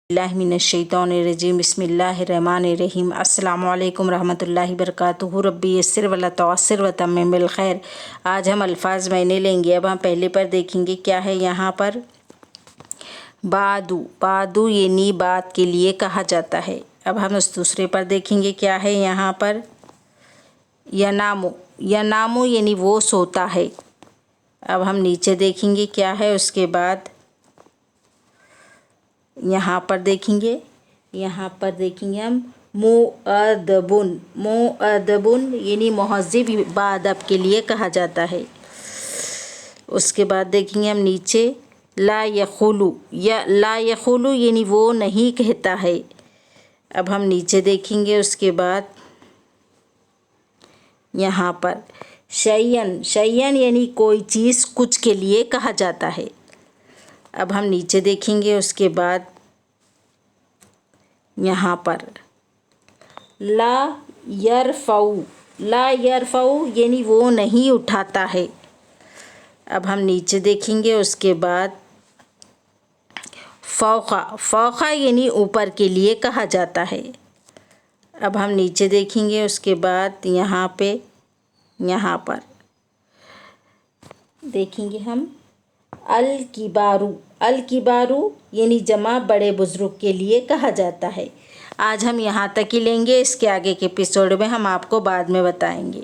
बिस्मिल्लाहिर्रहमानिर्रहीम बिस्मिल्लाहिर्रहमानिर्रहीम अस्सलामुअलैकुम रहमतुल्लाहि बरकातुहू रब्बी यस्सिर वला तुअस्सिर व तम्मिम बिल खैर। आज हम अल्फाज मायने लेंगे। अब हम पहले पर देखेंगे क्या है यहाँ पर। बादू, बादू यानी बात के लिए कहा जाता है। अब हम उस दूसरे पर देखेंगे क्या है यहाँ पर। यनामु, यनामु यानी वो सोता है। अब हम नीचे देखेंगे क्या है उसके बाद। यहाँ पर देखेंगे हम मुअद्दबुन, मुअद्दबुन यानी मुहज़्ज़िब बाअदब के लिए कहा जाता है। उसके बाद देखेंगे हम नीचे ला यखुलु, या ला यखुलु यानी वो नहीं कहता है। अब हम नीचे देखेंगे उसके बाद यहाँ पर शैयन, शैयन यानी कोई चीज़ कुछ के लिए कहा जाता है। अब हम नीचे देखेंगे उसके बाद यहाँ पर ला यरफ़उ, ला यरफ़उ यानी वो नहीं उठाता है। अब हम नीचे देखेंगे उसके बाद फ़ौक़ा, फ़ौक़ा यानी ऊपर के लिए कहा जाता है। अब हम नीचे देखेंगे उसके बाद यहाँ पर देखेंगे हम अल किबारू, अल किबारू यानी जमा बड़े बुज़ुर्ग के लिए कहा जाता है। आज हम यहाँ तक ही लेंगे, इसके आगे के एपिसोड में हम आपको बाद में बताएंगे।